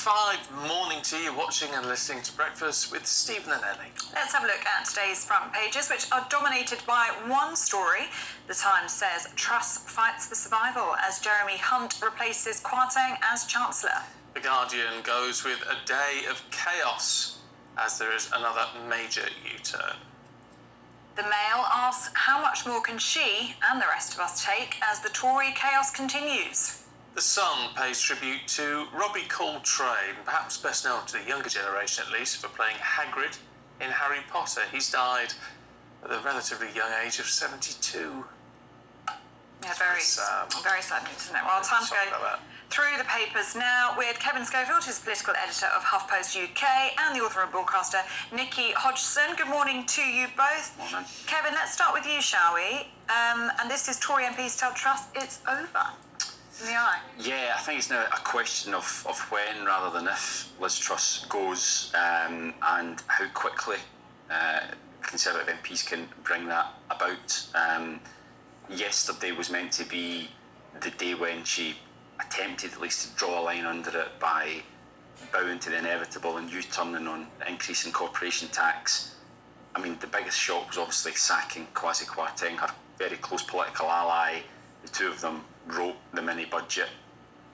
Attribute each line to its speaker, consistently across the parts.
Speaker 1: 6:05, morning to you, watching and listening to Breakfast with Stephen and Ellie.
Speaker 2: Let's have a look at today's front pages, which are dominated by one story. The Times says Truss fights for survival as Jeremy Hunt replaces Kwarteng as Chancellor.
Speaker 1: The Guardian goes with a day of chaos as there is another major U-turn.
Speaker 2: The Mail asks how much more can she and the rest of us take as the Tory chaos continues.
Speaker 1: The Sun pays tribute to Robbie Coltrane, perhaps best known to the younger generation at least, for playing Hagrid in Harry Potter. He's died at the relatively young age of 72.
Speaker 2: Yeah, very sad news, isn't it? Well, time to go through the papers now with Kevin Schofield, who's political editor of HuffPost UK, and the author and broadcaster Nikki Hodgson. Good morning to you both.
Speaker 3: Morning.
Speaker 2: Kevin, let's start with you, shall we? And this is Tory MPs tell Truss it's over. In the eye.
Speaker 3: Yeah, I think it's now a question of when rather than if Liz Truss goes, and how quickly Conservative MPs can bring that about. Yesterday was meant to be the day when she attempted at least to draw a line under it by bowing to the inevitable and U-turning on increasing corporation tax. I mean, the biggest shock was obviously sacking Kwasi Kwarteng, her very close political ally. The two of them wrote the mini budget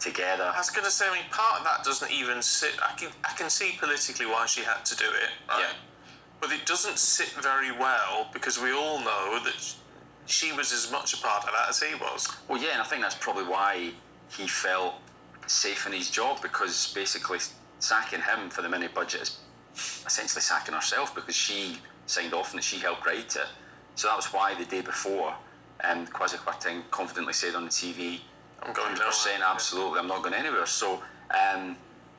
Speaker 3: together.
Speaker 1: I was going to say, I mean, part of that doesn't even sit. I can see politically why she had to do it, right?
Speaker 3: Yeah.
Speaker 1: But it doesn't sit very well because we all know that she was as much a part of that as he was.
Speaker 3: Well, yeah, and I think that's probably why he felt safe in his job, because basically sacking him for the mini budget is essentially sacking herself, because she signed off and she helped write it. So that was why the day before, Kwasi Kwarteng confidently said on the TV,
Speaker 1: I'm going
Speaker 3: 100%, absolutely, I'm not going anywhere. So,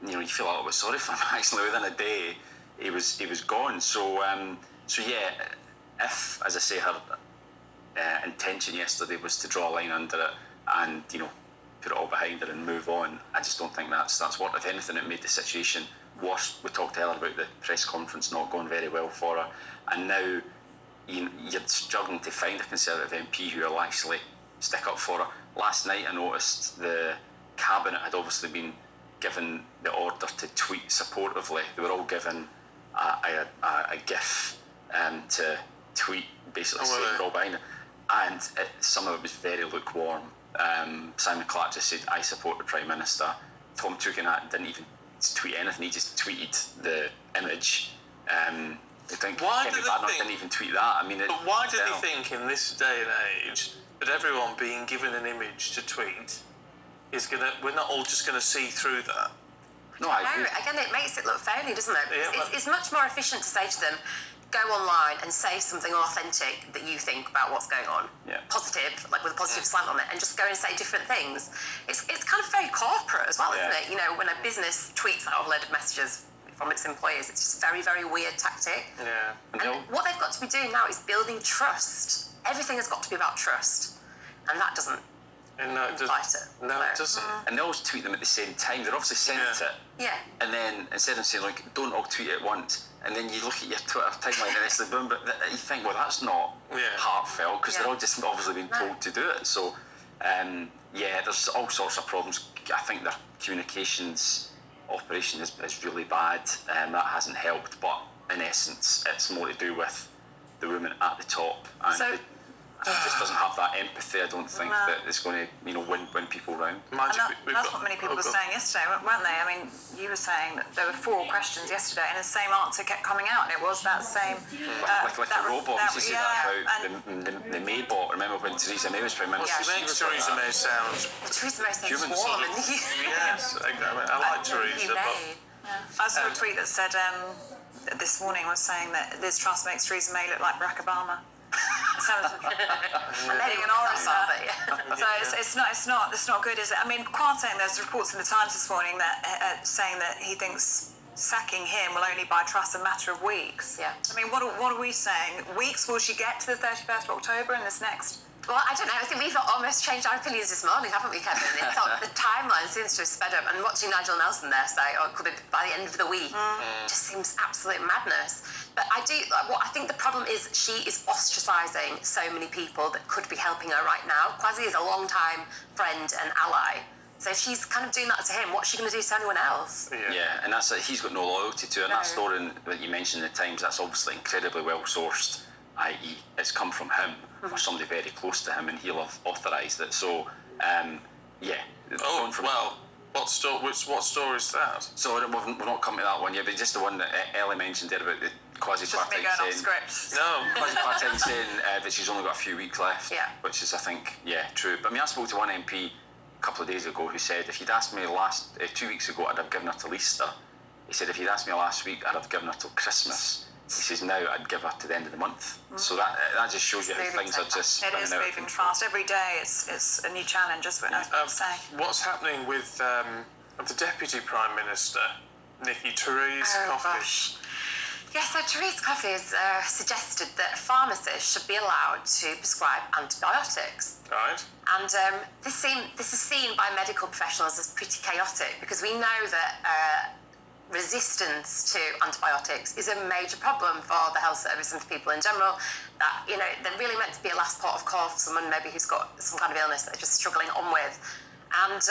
Speaker 3: you feel a little bit sorry for him. Actually, within a day, he was gone. So yeah, if, as I say, her intention yesterday was to draw a line under it and put it all behind her and move on, I just don't think that's what. If anything, it made the situation worse. We talked earlier about the press conference not going very well for her, and now you're struggling to find a Conservative MP who will actually stick up for her. Last night I noticed the Cabinet had obviously been given the order to tweet supportively. They were all given a GIF to tweet, basically saying we're all behind it. And some of it was very lukewarm. Simon Clark just said, I support the Prime Minister. Tom Tugendhat didn't even tweet anything, he just tweeted the image. I think Kevin Badner didn't even tweet that. I mean,
Speaker 1: but why do they think in this day and age that everyone being given an image to tweet is we're not all just gonna see through that?
Speaker 3: No, I agree.
Speaker 4: Again, it makes it look phony, doesn't it?
Speaker 1: Yeah,
Speaker 4: it's much more efficient to say to them, go online and say something authentic that you think about what's going on.
Speaker 3: Yeah.
Speaker 4: Positive, like with a positive slant on it, and just go and say different things. It's kind of very corporate as well, isn't it? When a business tweets out a load of messages from its employees, it's just a very, very weird tactic.
Speaker 1: Yeah.
Speaker 4: And what they've got to be doing now is building trust. Everything has got to be about trust, and that doesn't fight it.
Speaker 1: No, it doesn't.
Speaker 3: And they always tweet them at the same time. They're obviously sent it.
Speaker 4: Yeah.
Speaker 3: And then instead of saying, don't all tweet it at once, and then you look at your Twitter timeline and it's the boom, but you think, well, that's not heartfelt, because they're all just obviously been told to do it. So, there's all sorts of problems. I think their communications operation is really bad. That hasn't helped, but in essence, it's more to do with the woman at the top. And it just doesn't have that empathy, I don't think, that it's going to win people round.
Speaker 2: That's what many people were saying yesterday, weren't they? I mean, you were saying that there were 4 questions yesterday and the same answer kept coming out, and it was that same...
Speaker 3: like a robot. You see that about the May bot. Remember when Theresa May was Prime Minister?
Speaker 1: She makes Theresa May sound...
Speaker 4: Theresa May sounds warm.
Speaker 1: Yes, I like Theresa, but...
Speaker 2: I saw a tweet that said this morning was saying that Liz Truss makes Theresa May look like Barack Obama. So it's not good, is it? I mean, Kwarteng, there's reports in the Times this morning that saying that he thinks sacking him will only buy Truss a matter of weeks.
Speaker 4: Yeah.
Speaker 2: I mean, what are we saying? Weeks? Will she get to the 31st of October in this next?
Speaker 4: Well, I don't know. I think we've almost changed our opinions this morning, haven't we, Kevin? The timeline seems to have sped up, and watching Nigel Nelson there say, could it by the end of the week, just seems absolute madness. But I think the problem is she is ostracising so many people that could be helping her right now. Kwasi is a long-time friend and ally, So if she's kind of doing that to him, what's she going to do to anyone else?
Speaker 3: Yeah, and that's it. He's got no loyalty to it. And
Speaker 4: No.
Speaker 3: that story that you mentioned in the Times, that's obviously incredibly well sourced, i.e. it's come from him or somebody very close to him, and he'll have authorised it. So, yeah.
Speaker 1: Oh, well, what story is that?
Speaker 3: So we've not come to that one yet, but just the one that Ellie mentioned there about the
Speaker 2: Just me
Speaker 3: quasi-Kwarteng
Speaker 2: going off
Speaker 3: saying...
Speaker 2: script.
Speaker 1: No.
Speaker 3: Quasi-Kwarteng saying that she's only got a few weeks left,
Speaker 4: Yeah.
Speaker 3: which is, I think, true. But I mean, I spoke to one MP a couple of days ago who said if you'd asked me 2 weeks ago, I'd have given her till Easter. He said if you'd asked me last week, I'd have given her till Christmas. He says now I'd give her to the end of the month. So that just shows you how
Speaker 4: moving
Speaker 3: things
Speaker 4: so
Speaker 3: are just
Speaker 2: It
Speaker 3: spinning
Speaker 2: is
Speaker 3: out of
Speaker 2: moving
Speaker 3: control.
Speaker 2: fast. Every day it's a new challenge, as I was saying.
Speaker 1: What's happening with the Deputy Prime Minister, Nikki Therese Coffey?
Speaker 4: Gosh. Yeah, so Therese Coffey has suggested that pharmacists should be allowed to prescribe antibiotics.
Speaker 1: Right.
Speaker 4: And this is seen by medical professionals as pretty chaotic, because we know that resistance to antibiotics is a major problem for the health service and for people in general. That, you know, they're really meant to be a last port of call for someone maybe who's got some kind of illness that they're just struggling on with. And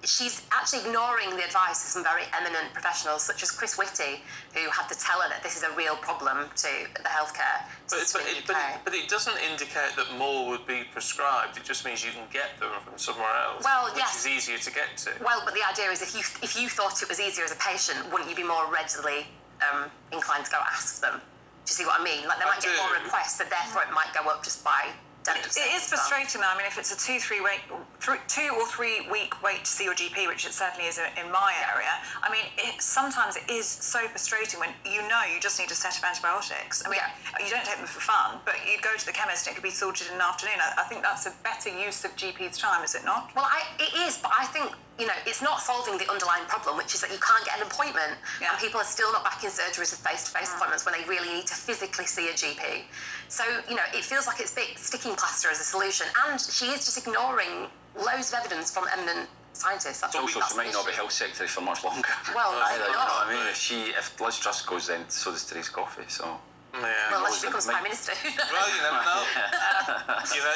Speaker 4: she's actually ignoring the advice of some very eminent professionals, such as Chris Whitty, who had to tell her that this is a real problem to the healthcare system in the UK.
Speaker 1: But it doesn't indicate that more would be prescribed. It just means you can get them from somewhere else,
Speaker 4: Well,
Speaker 1: which
Speaker 4: yes.
Speaker 1: is easier to get to.
Speaker 4: Well, but the idea is if you thought it was easier as a patient, wouldn't you be more readily inclined to go ask them? Do you see what I mean? Like, they might get more requests, so therefore it might go up just by...
Speaker 2: It is frustrating though. I mean, if it's a 2 or 3 week wait to see your GP, which it certainly is in my area, I mean, sometimes it is so frustrating when you know you just need a set of antibiotics. I mean, you don't take them for fun, but you go to the chemist and it could be sorted in an afternoon. I think that's a better use of GP's time, is it not?
Speaker 4: Well, it is, but I think, you know, it's not solving the underlying problem, which is that you can't get an appointment, and people are still not back in surgeries with face-to-face appointments when they really need to physically see a GP. So, you know, it feels like it's a bit sticking plaster as a solution, and she is just ignoring loads of evidence from eminent scientists. That's
Speaker 3: Also, she might not be health secretary for much longer.
Speaker 4: Well,
Speaker 3: either, you know
Speaker 4: not.
Speaker 3: what I mean? If Liz Truss goes, then so does Therese Coffey. So.
Speaker 1: Yeah.
Speaker 4: Well, unless she becomes Prime Minister.
Speaker 1: Well, you never know.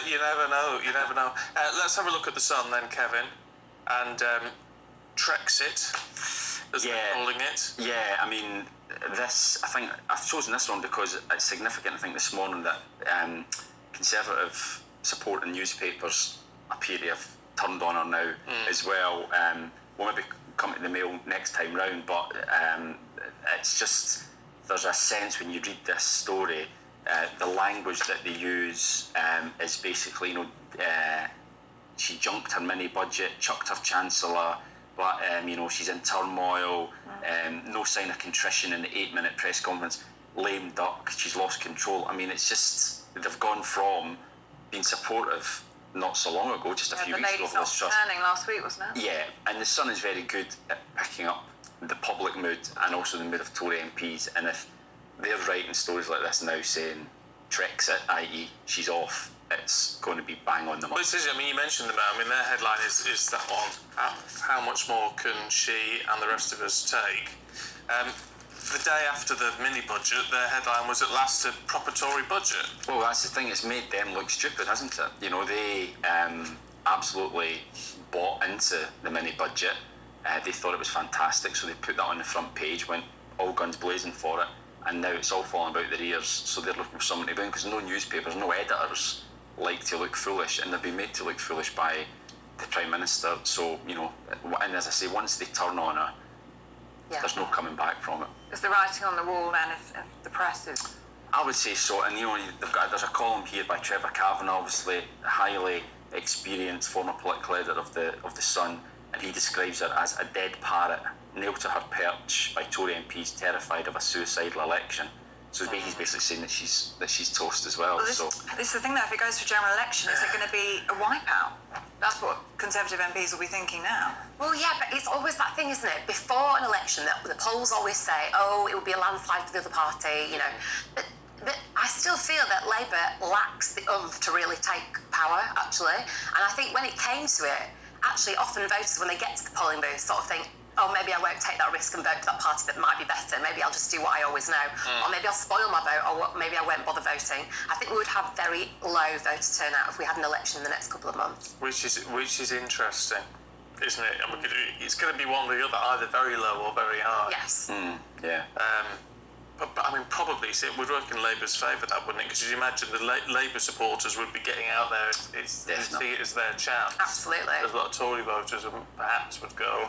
Speaker 1: you never know. You never know. Let's have a look at the Sun then, Kevin, and Trexit, as they're calling it.
Speaker 3: Yeah, I mean, this, I think I've chosen this one because it's significant. I think this morning that Conservative supporting newspapers appear to have turned on her now as well. We'll maybe come to the Mail next time round, but it's just, there's a sense when you read this story, the language that they use is basically, you know, she junked her mini budget, chucked her Chancellor, but you know, she's in turmoil, no sign of contrition in the 8-minute press conference, lame duck, she's lost control. I mean, it's just, they've gone from being supportive not so long ago, just a few weeks ago.
Speaker 2: The lady's not turning last week, wasn't it?
Speaker 3: Yeah, and the Sun is very good at picking up the public mood and also the mood of Tory MPs, and if they're writing stories like this now saying Trexit, i.e. she's off, it's going to be bang on the money.
Speaker 1: Well, it is, I mean, you mentioned them. I mean, their headline is that one. How much more can she and the rest of us take? The day after the mini-budget, their headline was, at last, a proper Tory budget.
Speaker 3: Well, that's the thing. It's made them look stupid, hasn't it? You know, they absolutely bought into the mini-budget. They thought it was fantastic, so they put that on the front page, went all guns blazing for it, and now it's all falling about their ears, so they're looking for someone to blame, because no newspapers, no editors like to look foolish, and they've been made to look foolish by the Prime Minister. So, you know, and as I say, once they turn on her, there's no coming back from it.
Speaker 2: Is the writing on the wall then if the press is...
Speaker 3: I would say so, and you know, there's a column here by Trevor Kavanagh, obviously a highly experienced former political editor of the Sun, and he describes her as a dead parrot, nailed to her perch by Tory MPs terrified of a suicidal election. So he's basically saying that she's toast as well.
Speaker 2: This is the thing though, if it goes for general election, is it going to be a wipeout? That's what Conservative MPs will be thinking now.
Speaker 4: Well, yeah, but it's always that thing, isn't it? Before an election, the polls always say, oh, it will be a landslide for the other party, you know. But I still feel that Labour lacks the oomph to really take power, actually. And I think when it came to it, actually often voters, when they get to the polling booth, sort of think, oh, maybe I won't take that risk and vote for that party that might be better. Maybe I'll just do what I always know. Or maybe I'll spoil my vote, or maybe I won't bother voting. I think we would have very low voter turnout if we had an election in the next couple of months.
Speaker 1: Which is interesting. isn't it? I mean, it's going to be one or the other, either very low or very high.
Speaker 4: Yes.
Speaker 3: Yeah.
Speaker 1: But I mean, probably it would work in Labour's favour, that wouldn't it? Because you imagine the Labour supporters would be getting out there. It's see it as their chance.
Speaker 4: Absolutely.
Speaker 1: There's a lot of Tory voters who perhaps would go,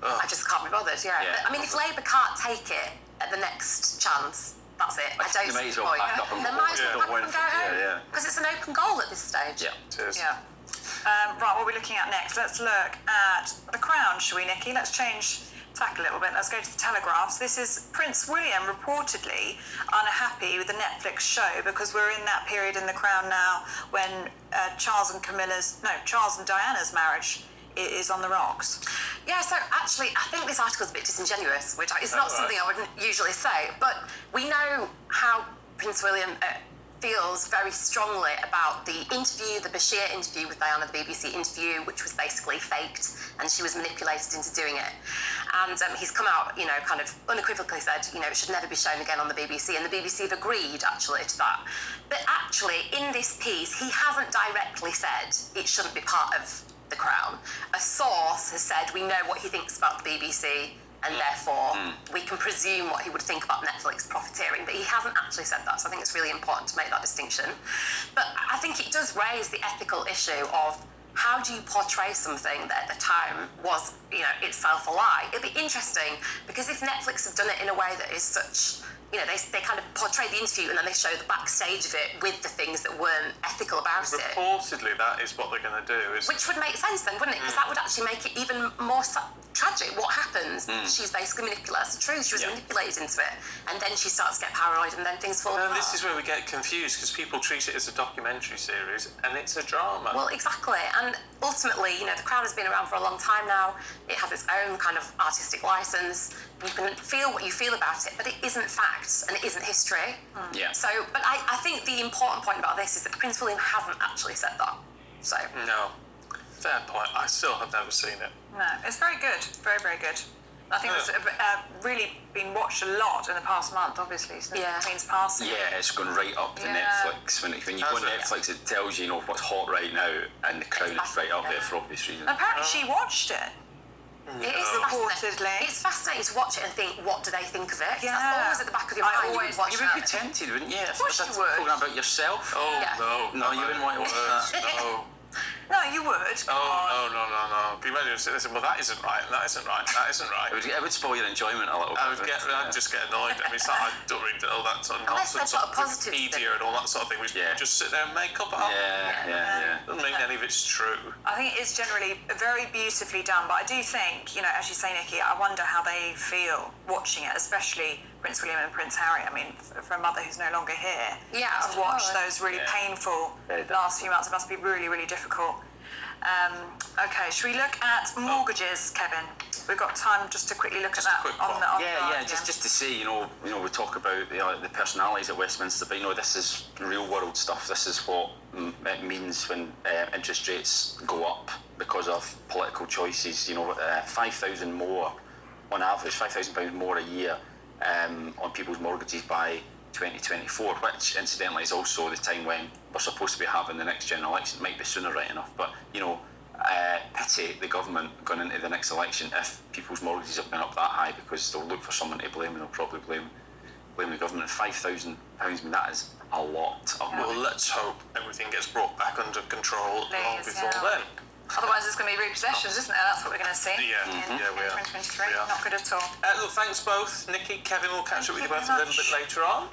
Speaker 4: I just can't be bothered, yeah. But, I mean, if Labour can't take it at the next chance, that's it. I don't
Speaker 3: They might
Speaker 4: see
Speaker 3: as
Speaker 4: the
Speaker 3: well
Speaker 4: point.
Speaker 3: pack up and
Speaker 4: They
Speaker 3: go.
Speaker 4: might as well
Speaker 3: Don't
Speaker 4: pack up
Speaker 3: win
Speaker 4: and
Speaker 3: for-
Speaker 4: go home.
Speaker 3: yeah.
Speaker 4: Because it's an open goal at this stage.
Speaker 3: Yeah.
Speaker 1: it is.
Speaker 2: Yeah. Right, what are we looking at next? Let's look at The Crown, shall we, Nikki? Let's change tack a little bit. Let's go to the Telegraph. This is Prince William reportedly unhappy with the Netflix show because we're in that period in The Crown now when Charles and Diana's marriage is on the rocks.
Speaker 4: Yeah, so actually, I think this article's a bit disingenuous, which is not something I wouldn't usually say, but we know how Prince William feels very strongly about the interview, the Bashir interview with Diana, the BBC interview, which was basically faked, and she was manipulated into doing it. And he's come out, kind of unequivocally said, it should never be shown again on the BBC, and the BBC have agreed, actually, to that. But actually, in this piece, he hasn't directly said it shouldn't be part of The Crown. A source has said, we know what he thinks about the BBC, and therefore we can presume what he would think about Netflix profiteering, but he hasn't actually said that, so I think it's really important to make that distinction. But I think it does raise the ethical issue of how do you portray something that at the time was, itself a lie? It'd be interesting, because if Netflix have done it in a way that is such, they kind of portray the interview and then they show the backstage of it with the things that weren't ethical about it.
Speaker 1: Reportedly, that is what they're going to do.
Speaker 4: Which would make sense then, wouldn't it? Because that would actually make it even more tragic. What happens? She's basically manipulated. That's the truth. She was manipulated into it. And then she starts to get paranoid and then things fall apart.
Speaker 1: This is where we get confused, because people treat it as a documentary series and it's a drama.
Speaker 4: Well, exactly. And ultimately, The Crown has been around for a long time now. It has its own kind of artistic license. You can feel what you feel about it, but it isn't facts and it isn't history.
Speaker 3: Yeah.
Speaker 4: So, but I think the important point about this is that Prince William hasn't actually said that. So.
Speaker 1: No. Fair point. I still have never seen it.
Speaker 2: No, it's very good. Very, very good. I think it's really been watched a lot in the past month, obviously, since the Queen's passing.
Speaker 3: Yeah, it's gone right up the Netflix. When you go on Netflix, it tells you, what's hot right now, and The Crown is right up there for obvious reasons.
Speaker 2: Apparently she watched it.
Speaker 4: It is
Speaker 2: reportedly.
Speaker 4: It's fascinating to watch it and think, what do they think of it?
Speaker 2: Yeah.
Speaker 4: That's always at the back of your mind.
Speaker 2: always-
Speaker 4: You would watch
Speaker 3: You would be tempted, wouldn't you? If
Speaker 2: course
Speaker 3: it was
Speaker 2: you
Speaker 3: a
Speaker 2: would.
Speaker 3: program about yourself.
Speaker 1: Oh,
Speaker 4: Yeah.
Speaker 3: No, you wouldn't want to watch that.
Speaker 1: No.
Speaker 2: No, you would.
Speaker 1: Oh, no. Can you imagine listen, well, that isn't right, and that isn't right, and that isn't right.
Speaker 3: It would spoil your enjoyment a little bit.
Speaker 1: I'd just get annoyed. I mean, it's like, I don't read all that sort of
Speaker 4: Unless
Speaker 1: nonsense
Speaker 4: they've
Speaker 1: on
Speaker 4: got a positive
Speaker 1: Wikipedia and all that sort of thing, which
Speaker 3: Yeah.
Speaker 1: people just sit there and make up on.
Speaker 3: Yeah.
Speaker 1: Doesn't mean any of it's true.
Speaker 2: I think it is generally very beautifully done, but I do think, as you say, Nikki, I wonder how they feel watching it, especially Prince William and Prince Harry. I mean, for a mother who's no longer here, to watch those really painful last few months, it must be really, really difficult. Okay, should we look at mortgages, Kevin? We've got time just to quickly look at that on the
Speaker 3: Yeah, just to say, we talk about the personalities at Westminster, but this is real world stuff. This is what it means when interest rates go up because of political choices. 5,000 more on average, £5,000 more a year on people's mortgages by 2024, which incidentally is also the time when we're supposed to be having the next general election. It might be sooner, right enough, but pity the government going into the next election if people's mortgages have been up that high, because they'll look for someone to blame and they'll probably blame the government. £5,000, that is a lot of money.
Speaker 1: Well, let's hope everything gets brought back under control long before then.
Speaker 2: Otherwise, it's going to be repossessions, isn't it? That's what we're going to see.
Speaker 1: Yeah,
Speaker 2: in
Speaker 1: we are.
Speaker 2: 2023.
Speaker 1: We are.
Speaker 2: Not good at all.
Speaker 1: Look, thanks both. Nikki, Kevin, we'll catch up with you both a little bit later on.